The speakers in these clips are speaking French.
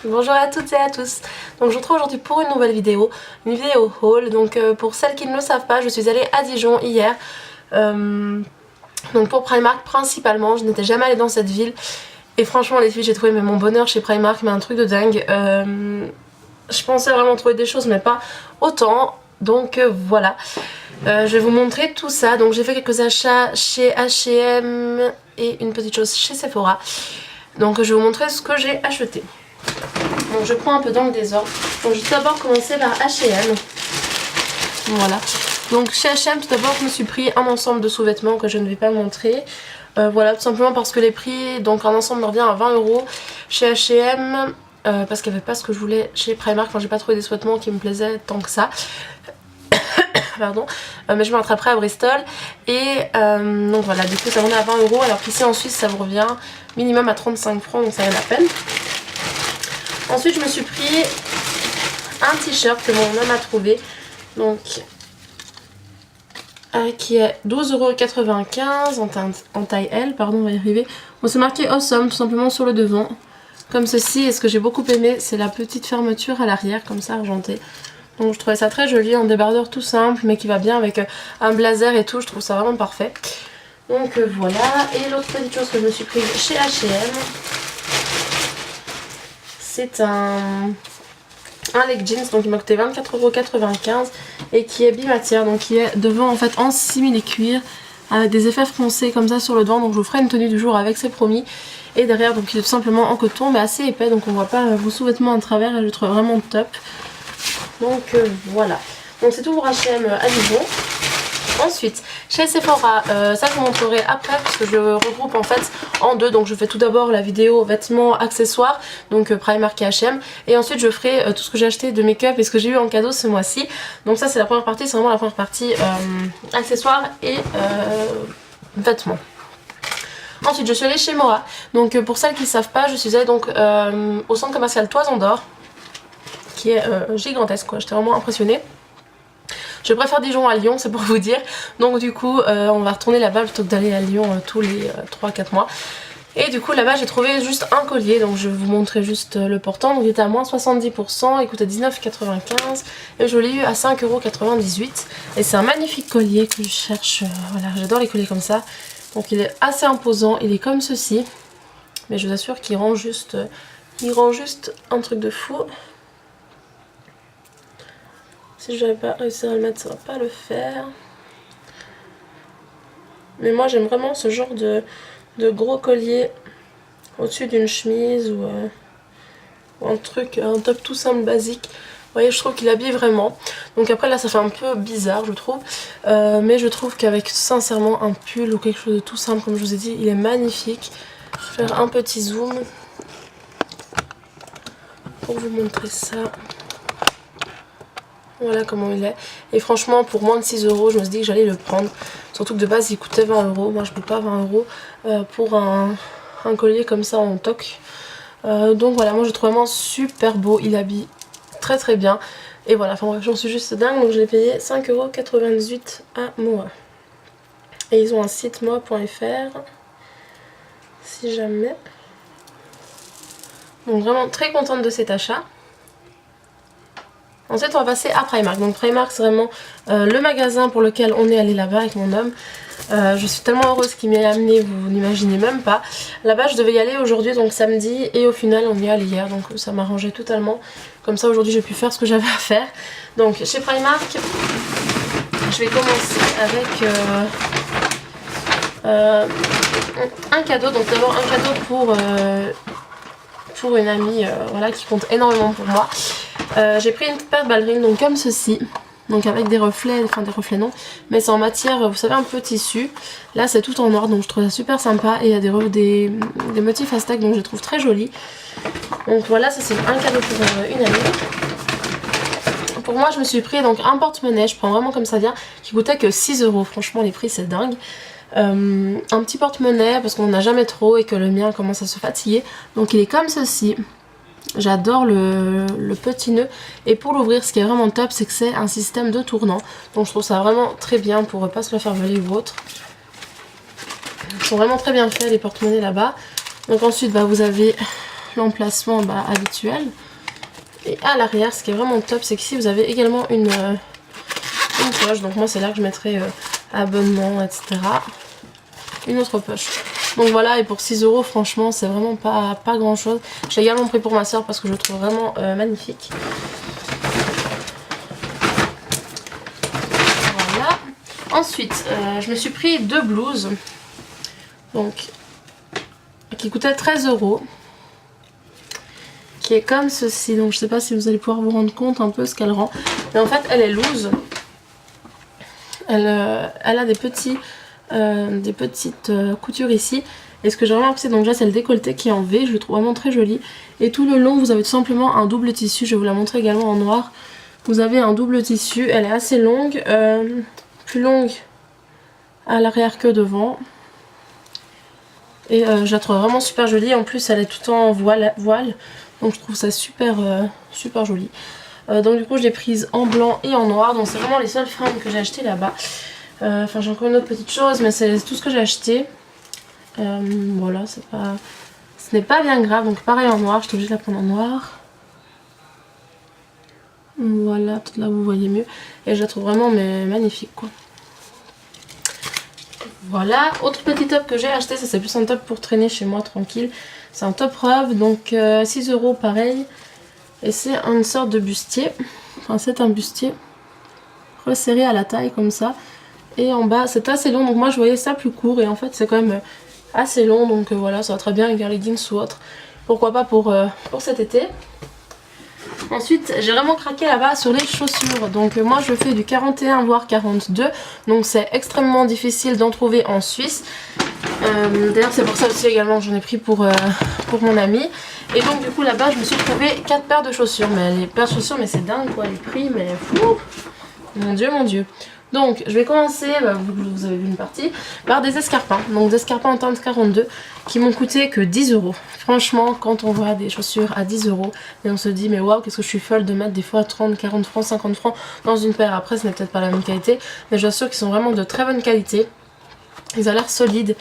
Bonjour à toutes et à tous. Donc je vous retrouve aujourd'hui pour une nouvelle vidéo, une vidéo haul. Donc pour celles qui ne le savent pas, je suis allée à Dijon hier. Donc pour Primark principalement, je n'étais jamais allée dans cette ville. Et franchement les filles, j'ai trouvé mon bonheur chez Primark, mais un truc de dingue. Je pensais vraiment trouver des choses mais pas autant. Donc voilà. Je vais vous montrer tout ça. Donc j'ai fait quelques achats chez H&M et une petite chose chez Sephora. Donc je vais vous montrer ce que j'ai acheté. Donc je prends un peu dans le désordre. Donc je vais tout d'abord commencer par H&M. Voilà. Donc chez H&M tout d'abord je me suis pris un ensemble de sous-vêtements que je ne vais pas montrer. Voilà, tout simplement parce que les prix, donc un ensemble me revient à 20 € chez H&M. Parce qu'il n'y avait pas ce que je voulais chez Primark. Enfin j'ai pas trouvé des sous-vêtements qui me plaisaient tant que ça. Pardon, mais je me rattraperai à Bristol. Et donc voilà, du coup ça revenait à 20 € alors qu'ici en Suisse ça vous revient minimum à 35 francs, donc ça vaut la peine. Ensuite je me suis pris un t-shirt que mon homme a trouvé, donc qui est 12,95 € en taille L, pardon, on va y arriver. Bon, c'est marqué Awesome tout simplement sur le devant, comme ceci. Et ce que j'ai beaucoup aimé, c'est la petite fermeture à l'arrière, comme ça argentée. Donc je trouvais ça très joli, en débardeur tout simple, mais qui va bien avec un blazer et tout, je trouve ça vraiment parfait. Donc voilà, et l'autre petite chose que je me suis prise chez H&M, c'est un leg jeans, donc il m'a coûté 24,95 € et qui est bimatière, donc qui est devant en fait en simili-cuir avec des effets froncés comme ça sur le devant. Donc je vous ferai une tenue du jour avec, c'est promis. Et derrière donc il est tout simplement en coton mais assez épais, donc on voit pas vos sous-vêtements à travers et je le trouve vraiment top. Donc voilà, donc c'est tout pour H&M à Dijon. Ensuite chez Sephora, ça je vous montrerai après parce que je regroupe en fait en deux. Donc je fais tout d'abord la vidéo vêtements, accessoires, donc Primark et H&M. Et ensuite je ferai tout ce que j'ai acheté de make-up et ce que j'ai eu en cadeau ce mois-ci. Donc ça c'est la première partie, c'est vraiment la première partie accessoires et vêtements. Ensuite je suis allée chez Moa. Donc pour celles qui ne savent pas, je suis allée donc au centre commercial Toison d'Or, qui est gigantesque quoi, j'étais vraiment impressionnée. Je préfère Dijon à Lyon, c'est pour vous dire. Donc du coup on va retourner là-bas plutôt que d'aller à Lyon tous les 3-4 mois. Et du coup là-bas j'ai trouvé juste un collier, donc je vais vous montrer juste le portant. Donc il était à moins 70%, il coûtait 19,95 € et je l'ai eu à 5,98 €. Et c'est un magnifique collier que je cherche, voilà, j'adore les colliers comme ça. Donc il est assez imposant, il est comme ceci. Mais je vous assure qu'il rend juste, un truc de fou. Si je n'avais pas réussi à le mettre, ça va pas le faire. Mais moi j'aime vraiment ce genre de gros collier au-dessus d'une chemise ou un top tout simple basique. Vous voyez, je trouve qu'il habille vraiment. Donc après là ça fait un peu bizarre je trouve. Mais je trouve qu'avec sincèrement un pull ou quelque chose de tout simple comme je vous ai dit, il est magnifique. Je vais faire un petit zoom pour vous montrer ça. Voilà comment il est. Et franchement pour moins de 6 € je me suis dit que j'allais le prendre. Surtout que de base il coûtait 20 €. Moi je ne paie pas 20 € pour un collier comme ça en toc. Donc voilà, moi je trouve vraiment super beau. Il habille très très bien. Et voilà, enfin bref, j'en suis juste dingue. Donc je l'ai payé 5,98 € à Moa. Et ils ont un site moa.fr si jamais. Donc vraiment très contente de cet achat. Ensuite on va passer à Primark. Donc Primark c'est vraiment le magasin pour lequel on est allé là-bas avec mon homme. Je suis tellement heureuse qu'il m'y ait amené, vous n'imaginez même pas. Là-bas je devais y aller aujourd'hui, donc samedi, et au final on y est allé hier, donc ça m'arrangeait totalement. Comme ça aujourd'hui j'ai pu faire ce que j'avais à faire. Donc chez Primark, je vais commencer avec un cadeau. Donc d'abord un cadeau pour une amie voilà, qui compte énormément pour moi. J'ai pris une paire de ballerines donc comme ceci, donc avec des reflets, enfin des reflets non, mais c'est en matière, vous savez, un peu tissu. Là c'est tout en noir, donc je trouve ça super sympa et il y a des motifs à stack, donc je les trouve très jolis. Donc voilà, ça c'est un cadeau pour une amie. Pour moi je me suis pris donc un porte-monnaie, je prends vraiment comme ça vient, qui coûtait que 6 €, franchement les prix c'est dingue. Un petit porte-monnaie parce qu'on n'en a jamais trop et que le mien commence à se fatiguer, donc il est comme ceci. J'adore le petit nœud, et pour l'ouvrir ce qui est vraiment top c'est que c'est un système de tournant, donc je trouve ça vraiment très bien pour pas se le faire voler ou autre. Ils sont vraiment très bien faits les porte-monnaies là-bas. Donc ensuite vous avez l'emplacement habituel. Et à l'arrière, ce qui est vraiment top, c'est qu'ici vous avez également une poche. Donc moi c'est là que je mettrai abonnement, etc. Une autre poche. Donc voilà, et pour 6 € franchement c'est vraiment pas grand chose. J'ai également pris pour ma soeur parce que je le trouve vraiment magnifique. Voilà. Ensuite je me suis pris 2 blouses. Donc qui coûtaient 13 €. Qui est comme ceci. Donc je sais pas si vous allez pouvoir vous rendre compte un peu ce qu'elle rend. Mais en fait elle est loose. Elle a des petites coutures ici. Et ce que j'ai remarqué, c'est donc déjà c'est le décolleté qui est en V, je le trouve vraiment très joli. Et tout le long vous avez tout simplement un double tissu, je vais vous la montrer également en noir. Vous avez un double tissu, elle est assez longue, plus longue à l'arrière que devant. Et je la trouve vraiment super jolie, en plus elle est tout en voile, donc je trouve ça super joli. Donc du coup je l'ai prise en blanc et en noir, donc c'est vraiment les seules fringues que j'ai achetées là-bas. Enfin j'ai encore une autre petite chose, mais c'est tout ce que j'ai acheté. Voilà, ce n'est pas bien grave, donc pareil en noir, j'étais obligée de la prendre en noir. Voilà, peut-être là vous voyez mieux. Et je la trouve vraiment magnifique quoi. Voilà, autre petit top que j'ai acheté, ça c'est plus un top pour traîner chez moi tranquille. C'est un top robe, donc 6 € pareil. Et c'est une sorte de bustier. Enfin c'est un bustier resserré à la taille comme ça. Et en bas c'est assez long, donc moi je voyais ça plus court et en fait c'est quand même assez long. Donc voilà, ça va très bien avec un leggings ou autre. Pourquoi pas pour cet été. Ensuite j'ai vraiment craqué là-bas sur les chaussures. Donc moi je fais du 41 voire 42. Donc c'est extrêmement difficile d'en trouver en Suisse. D'ailleurs c'est pour ça aussi également que j'en ai pris pour mon ami. Et donc du coup là-bas je me suis trouvé 4 paires de chaussures. Mais les paires de chaussures, mais c'est dingue quoi, les prix, mais fou. Mon dieu, mon dieu. Donc je vais commencer, vous avez vu une partie, par des escarpins. Donc des escarpins en teinte 42 qui m'ont coûté que 10 €. Franchement quand on voit des chaussures à 10 € et on se dit mais waouh, qu'est-ce que je suis folle de mettre des fois 30, 40 francs, 50 francs dans une paire. Après ce n'est peut-être pas la même qualité, mais je vous assure qu'ils sont vraiment de très bonne qualité. Ils ont l'air solides.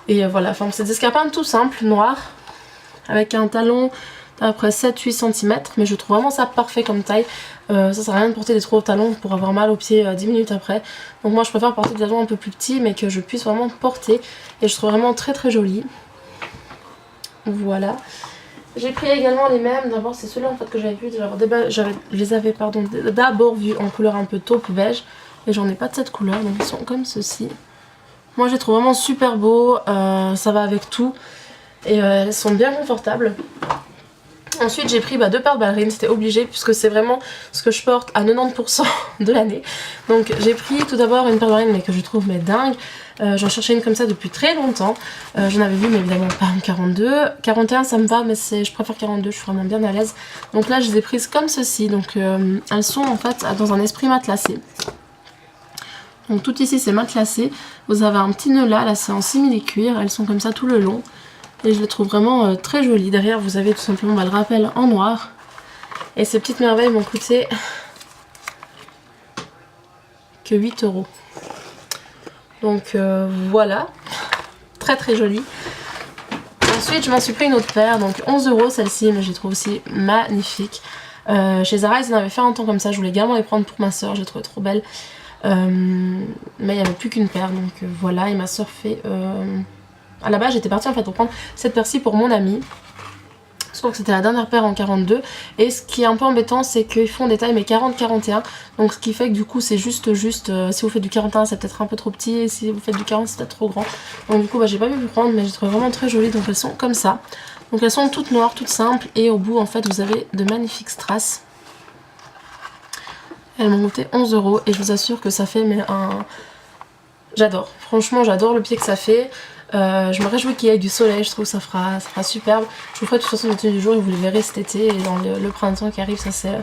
Et voilà, enfin c'est des escarpins tout simples, noirs, avec un talon d'après 7-8 cm, mais je trouve vraiment ça parfait comme taille. Ça sert à rien de porter des trop hauts talons pour avoir mal aux pieds 10 minutes après. Donc moi je préfère porter des talons un peu plus petits mais que je puisse vraiment porter. Et je trouve vraiment très très joli. Voilà. J'ai pris également les mêmes. D'abord c'est ceux-là en fait que j'avais vu. Je les avais d'abord vus en couleur un peu taupe beige. Et j'en ai pas de cette couleur, donc ils sont comme ceci. Moi je les trouve vraiment super beaux. Ça va avec tout. Et elles sont bien confortables. Ensuite j'ai pris 2 paires de ballerines, c'était obligé puisque c'est vraiment ce que je porte à 90% de l'année. Donc j'ai pris tout d'abord une paire de ballerines mais que je trouve dingue. J'en cherchais une comme ça depuis très longtemps. J'en avais vu mais évidemment pas en 42. 41 ça me va mais je préfère 42, je suis vraiment bien à l'aise. Donc là je les ai prises comme ceci. Donc elles sont en fait dans un esprit matelassé. Donc tout ici c'est matelassé. Vous avez un petit nœud là c'est en simili-cuir. Elles sont comme ça tout le long. Et je les trouve vraiment très jolies. Derrière vous avez tout simplement le rappel en noir. Et ces petites merveilles m'ont coûté que 8 €. Donc voilà. Très très jolie. Ensuite je m'en suis pris une autre paire. Donc 11 € celle-ci. Mais je les trouve aussi magnifiques. Chez Zara ils en avaient fait un temps comme ça. Je voulais également les prendre pour ma soeur. Je les trouvais trop belles. Mais il n'y avait plus qu'une paire. Donc voilà. Et ma soeur fait... À la base j'étais partie en fait pour prendre cette paire-ci pour mon ami. Je crois que c'était la dernière paire en 42. Et ce qui est un peu embêtant c'est qu'ils font des tailles mais 40-41. Donc ce qui fait que du coup c'est juste si vous faites du 41 c'est peut-être un peu trop petit. Et si vous faites du 40 c'est peut-être trop grand. Donc du coup j'ai pas pu le prendre mais je les trouve vraiment très jolies. Donc elles sont comme ça. Donc elles sont toutes noires, toutes simples. Et au bout en fait vous avez de magnifiques strass. Elles m'ont coûté 11 € et je vous assure que ça fait J'adore. Franchement j'adore le pied que ça fait. Je me réjouis qu'il y ait du soleil, je trouve que ça fera superbe. Je vous ferai de toute façon une tenue du jour et vous les verrez cet été et dans le printemps qui arrive, ça c'est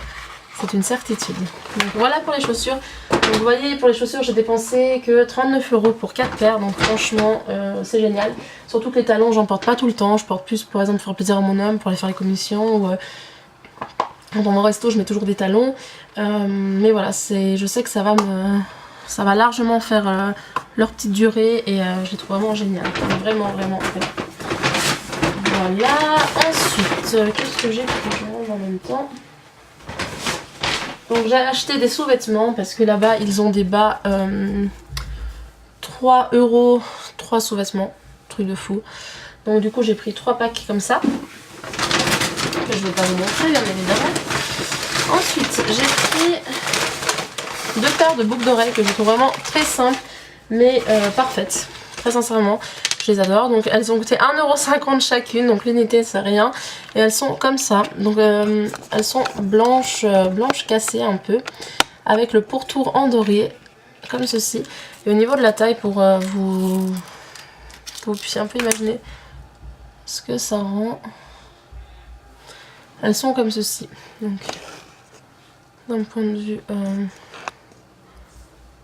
une certitude. Donc voilà pour les chaussures. Donc vous voyez pour les chaussures j'ai dépensé que 39 € pour 4 paires, donc franchement c'est génial. Surtout que les talons j'en porte pas tout le temps, je porte plus par exemple pour faire plaisir à mon homme, pour aller faire les commissions ou dans mon resto je mets toujours des talons. Mais voilà, je sais que ça va largement faire leur petite durée et je les trouve vraiment géniales. Vraiment. Voilà, ensuite, qu'est-ce que j'ai pris en même temps? Donc j'ai acheté des sous-vêtements parce que là-bas ils ont des bas 3 €, 3 sous-vêtements, truc de fou. Donc du coup j'ai pris 3 packs comme ça, que je ne vais pas vous montrer bien évidemment. Ensuite j'ai pris 2 paires de boucles d'oreilles que je trouve vraiment très simples mais parfaites, très sincèrement. Je les adore, donc elles ont coûté 1,50 € chacune, donc l'unité c'est rien. Et elles sont comme ça, donc elles sont blanches, blanches cassées un peu, avec le pourtour en doré, comme ceci. Et au niveau de la taille, pour que vous puissiez un peu imaginer ce que ça rend, elles sont comme ceci. Donc d'un point de vue...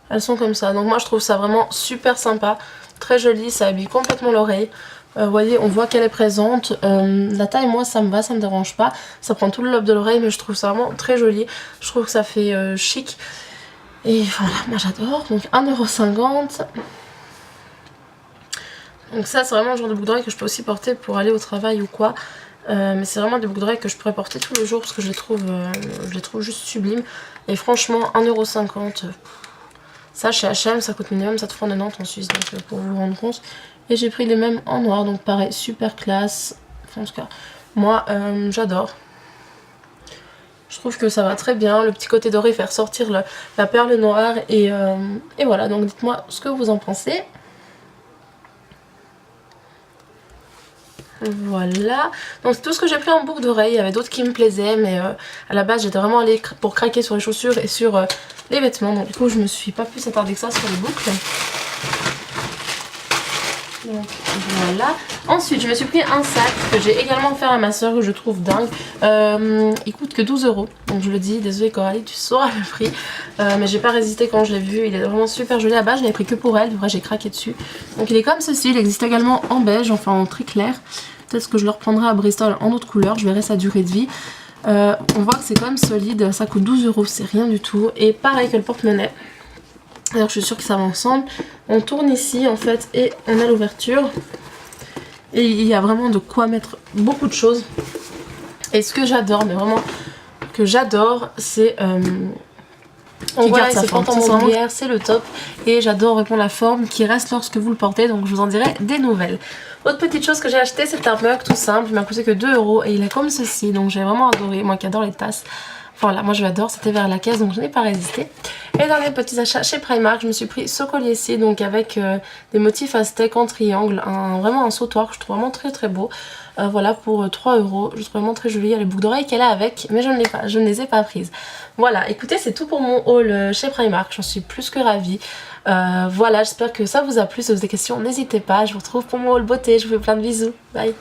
elles sont comme ça, donc moi je trouve ça vraiment super sympa. Très jolie, ça habille complètement l'oreille. Vous voyez, on voit qu'elle est présente. La taille, moi, ça me va, ça me dérange pas. Ça prend tout le lobe de l'oreille, mais je trouve ça vraiment très joli. Je trouve que ça fait chic. Et voilà, moi j'adore. Donc 1,50 €. Donc ça, c'est vraiment le genre de boucle d'oreille que je peux aussi porter pour aller au travail ou quoi. Mais c'est vraiment des boucles d'oreilles que je pourrais porter tous les jours parce que je les trouve juste sublimes. Et franchement, 1,50 €. Ça chez H&M ça coûte minimum 7,90 € en Suisse, donc pour vous rendre compte. Et j'ai pris les mêmes en noir, donc pareil, super classe. Enfin, en tout cas, moi j'adore. Je trouve que ça va très bien, le petit côté doré fait ressortir la perle noire. Et voilà, donc dites-moi ce que vous en pensez. Voilà, donc c'est tout ce que j'ai pris en boucle d'oreille. Il y avait d'autres qui me plaisaient, mais à la base j'étais vraiment allée pour craquer sur les chaussures et sur les vêtements. Donc du coup je me suis pas plus attardée que ça sur les boucles. Donc voilà. Ensuite je me suis pris un sac que j'ai également offert à ma soeur, que je trouve dingue. Il coûte que 12 €. Donc je le dis, désolée Coralie, tu sauras le prix. Mais j'ai pas résisté quand je l'ai vu. Il est vraiment super joli. À la base je l'avais pris que pour elle. Vrai, j'ai craqué dessus. Donc il est comme ceci. Il existe également en beige, enfin en très clair. Peut-être que je le reprendrai à Bristol en autre couleur. Je verrai sa durée de vie. On voit que c'est quand même solide. Ça coûte 12 €. C'est rien du tout. Et pareil que le porte-monnaie. Alors je suis sûre que ça va ensemble. On tourne ici en fait et on a l'ouverture. Et il y a vraiment de quoi mettre beaucoup de choses. Et ce que j'adore, mais vraiment que j'adore, c'est... voilà, c'est pantalon, c'est le top. Et j'adore répondre la forme qui reste lorsque vous le portez. Donc je vous en dirai des nouvelles. Autre petite chose que j'ai acheté, c'est un mug tout simple. Il m'a coûté que 2 € et il est comme ceci. Donc j'ai vraiment adoré. Moi qui adore les tasses. Voilà, moi je l'adore, c'était vers la caisse donc je n'ai pas résisté. Et dans les petits achats chez Primark, je me suis pris ce collier-ci, donc avec des motifs aztèques en triangle, vraiment un sautoir que je trouve vraiment très très beau. Voilà, pour 3 €, je trouve vraiment très joli. Il y a les boucles d'oreilles qu'elle a avec, mais je ne les ai pas prises. Voilà, écoutez, c'est tout pour mon haul chez Primark, j'en suis plus que ravie. Voilà, j'espère que ça vous a plu. Si vous avez des questions, n'hésitez pas. Je vous retrouve pour mon haul beauté. Je vous fais plein de bisous. Bye.